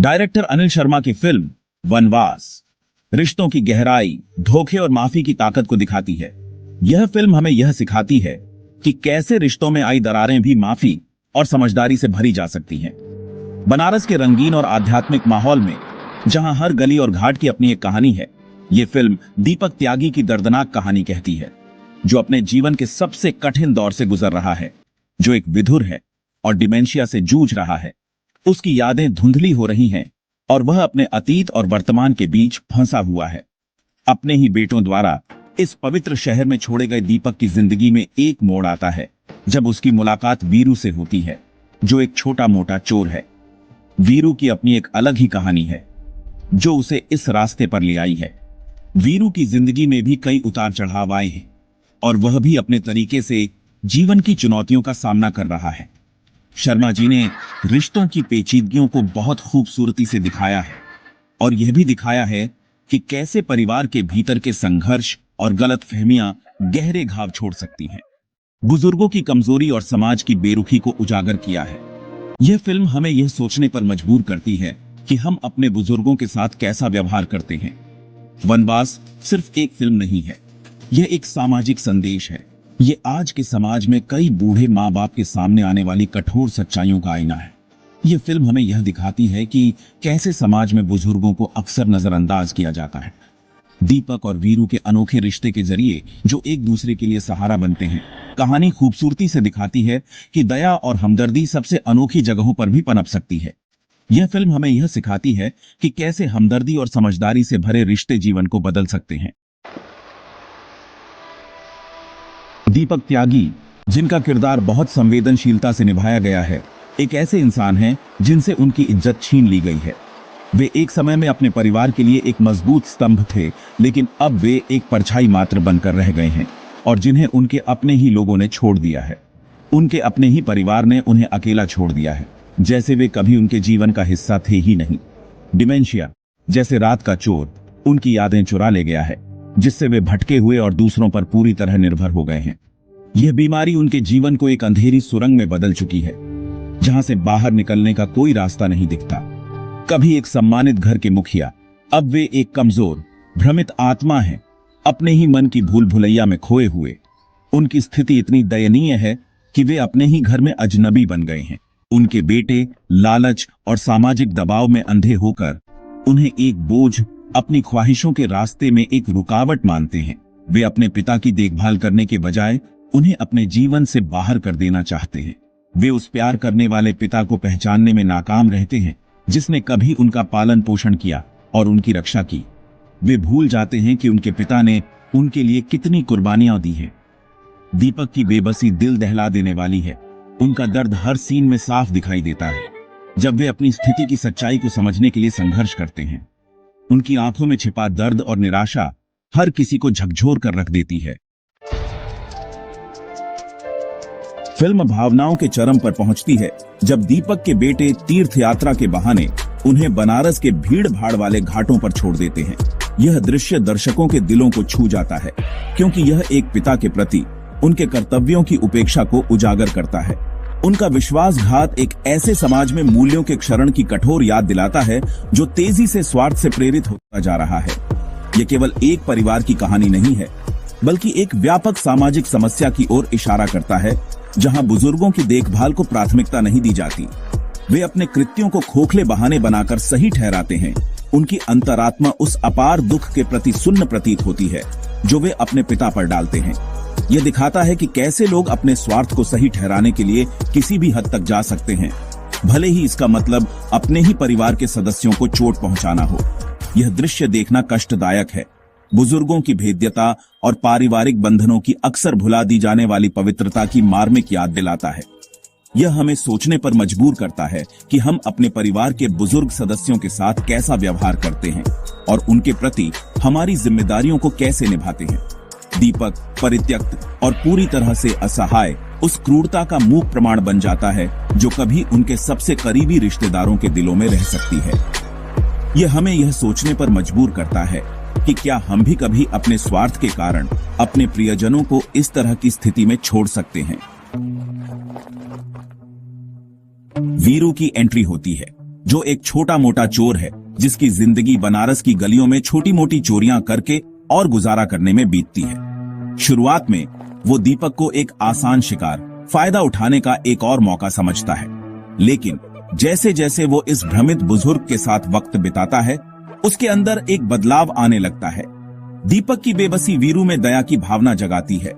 Director Anil Sharma की film वनवास रिश्तों की गहराई, धोखे और माफी की ताकत को दिखाती है। यह फिल्म हमें यह सिखाती है कि कैसे रिश्तों में आई दरारें भी माफी और समझदारी से भरी जा सकती हैं। बनारस के रंगीन और आध्यात्मिक माहौल में, जहां हर गली और घाट की अपनी एक कहानी है, यह फिल्म दीपक त्यागी की दर्दनाक कहानी कहती है, जो अपने जीवन के सबसे कठिन दौर से गुजर रहा है, जो एक विधुर है और डिमेंशिया से जूझ रहा है। उसकी यादें धुंधली हो रही हैं और वह अपने अतीत और वर्तमान के बीच फंसा हुआ है। अपने ही बेटों द्वारा इस पवित्र शहर में छोड़े गए दीपक की जिंदगी में एक मोड़ आता है, जब उसकी मुलाकात वीरू से होती है, जो एक छोटा मोटा चोर है। वीरू की अपनी एक अलग ही कहानी है, जो उसे इस रास्ते पर ले आई है। वीरू की जिंदगी में भी कई उतार चढ़ाव आए हैं और वह भी अपने तरीके से जीवन की चुनौतियों का सामना कर रहा है। शर्मा जी ने रिश्तों की पेचीदगियों को बहुत खूबसूरती से दिखाया है और यह भी दिखाया है कि कैसे परिवार के भीतर के संघर्ष और गलतफहमियां गहरे घाव छोड़ सकती हैं। बुजुर्गों की कमजोरी और समाज की बेरुखी को उजागर किया है। यह फिल्म हमें यह सोचने पर मजबूर करती है कि हम अपने बुजुर्गों के साथ कैसा व्यवहार करते हैं। वनवास सिर्फ एक फिल्म नहीं है, यह एक सामाजिक संदेश है। ये आज के समाज में कई बूढ़े माँ बाप के सामने आने वाली कठोर सच्चाइयों का आईना है। यह फिल्म हमें यह दिखाती है कि कैसे समाज में बुजुर्गों को अक्सर नजरअंदाज किया जाता है। दीपक और वीरू के अनोखे रिश्ते के जरिए जो एक दूसरे के लिए सहारा बनते हैं, कहानी खूबसूरती से दिखाती है कि दया और हमदर्दी सबसे अनोखी जगहों पर भी पनप सकती है। यह फिल्म हमें यह सिखाती है कि कैसे हमदर्दी और समझदारी से भरे रिश्ते जीवन को बदल सकते हैं। दीपक त्यागी, जिनका किरदार बहुत संवेदनशीलता से निभाया गया है, एक ऐसे इंसान हैं जिनसे उनकी इज्जत छीन ली गई है। वे एक समय में अपने परिवार के लिए एक मजबूत स्तंभ थे, लेकिन अब वे एक परछाई मात्र बनकर रह गए हैं और जिन्हें उनके अपने ही लोगों ने छोड़ दिया है। उनके अपने ही परिवार ने उन्हें अकेला छोड़ दिया है, जैसे वे कभी उनके जीवन का हिस्सा थे ही नहीं। डिमेंशिया, जैसे रात का चोर, उनकी यादें चुरा ले गया है, जिससे वे भटके हुए और दूसरों पर पूरी तरह निर्भर हो गए हैं। यह बीमारी उनके जीवन को एक अंधेरी सुरंग में बदल चुकी है, जहां से बाहर निकलने का कोई रास्ता नहीं दिखता। कभी एक सम्मानित घर के मुखिया, अब वे एक कमजोर, भ्रमित आत्मा हैं, अपने ही मन की भूल भुलैया में खोए हुए। उनकी स्थिति इतनी दयनीय है कि वे अपने ही घर में अजनबी बन गए हैं। उनके बेटे लालच और सामाजिक दबाव में अंधे होकर उन्हें एक बोझ, अपनी ख्वाहिशों के रास्ते में एक रुकावट मानते हैं। वे अपने पिता की देखभाल करने के बजाय उन्हें अपने जीवन से बाहर कर देना चाहते हैं। वे उस प्यार करने वाले पिता को पहचानने में नाकाम रहते हैं, जिसने कभी उनका पालन पोषण किया और उनकी रक्षा की। वे भूल जाते हैं कि उनके पिता ने उनके लिए कितनी कुर्बानियां दी हैं। दीपक की बेबसी दिल दहला देने वाली है। उनका दर्द हर सीन में साफ दिखाई देता है, जब वे अपनी स्थिति की सच्चाई को समझने के लिए संघर्ष करते हैं। उनकी आंखों में छिपा दर्द और निराशा हर किसी को झकझोर कर रख देती है। फिल्म भावनाओं के चरम पर पहुंचती है जब दीपक के बेटे तीर्थ यात्रा के बहाने उन्हें बनारस के भीड़ भाड़ वाले घाटों पर छोड़ देते हैं। यह दृश्य दर्शकों के दिलों को छू जाता है, क्योंकि यह एक पिता के प्रति उनके कर्तव्यों की उपेक्षा को उजागर करता है। उनका विश्वासघात एक ऐसे समाज में मूल्यों के क्षरण की कठोर याद दिलाता है, जो तेजी से स्वार्थ से प्रेरित होता जा रहा है। यह केवल एक परिवार की कहानी नहीं है, बल्कि एक व्यापक सामाजिक समस्या की ओर इशारा करता है, जहां बुजुर्गों की देखभाल को प्राथमिकता नहीं दी जाती। वे अपने कृत्यों को खोखले बहाने बनाकर सही ठहराते हैं। उनकी अंतरात्मा उस अपार दुख के प्रति सुन्न प्रतीत होती है, जो वे अपने पिता पर डालते हैं। यह दिखाता है कि कैसे लोग अपने स्वार्थ को सही ठहराने के लिए किसी भी हद तक जा सकते हैं, भले ही इसका मतलब अपने ही परिवार के सदस्यों को चोट पहुंचाना हो। यह दृश्य देखना कष्टदायक है। बुजुर्गों की भेद्यता और पारिवारिक बंधनों की अक्सर भुला दी जाने वाली पवित्रता की मार्मिक याद दिलाता है। यह हमें सोचने पर मजबूर करता है कि हम अपने परिवार के बुजुर्ग सदस्यों के साथ कैसा व्यवहार करते हैं और उनके प्रति हमारी जिम्मेदारियों को कैसे निभाते हैं। दीपक, परित्यक्त और पूरी तरह से असहाय, उस क्रूरता का मूक प्रमाण बन जाता है जो कभी उनके सबसे करीबी रिश्तेदारों के दिलों में रह सकती है। यह हमें यह सोचने पर मजबूर करता है कि क्या हम भी कभी अपने स्वार्थ के कारण अपने प्रियजनों को इस तरह की स्थिति में छोड़ सकते हैं। वीरू की एंट्री होती है। जो एक छोटा मोटा चोर है जिसकी जिंदगी बनारस की गलियों में छोटी मोटी चोरियां करके और गुजारा करने में बीतती है। शुरुआत में वो दीपक को एक आसान शिकार, फायदा उठाने का एक और मौका समझता है, लेकिन जैसे जैसे वो इस भ्रमित बुजुर्ग के साथ वक्त बिताता है, उसके अंदर एक बदलाव आने लगता है। दीपक की बेबसी वीरू में दया की भावना जगाती है।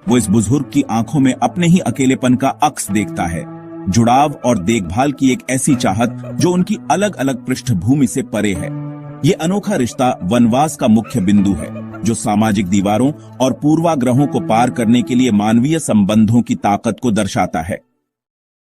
वो इस बुजुर्ग की आंखों में अपने ही अकेलेपन का अक्स देखता है, जुड़ाव और देखभाल की एक ऐसी चाहत जो उनकी अलग अलग पृष्ठभूमि से परे है। ये अनोखा रिश्ता वनवास का मुख्य बिंदु है, जो सामाजिक दीवारों और पूर्वाग्रहों को पार करने के लिए मानवीय संबंधों की ताकत को दर्शाता है।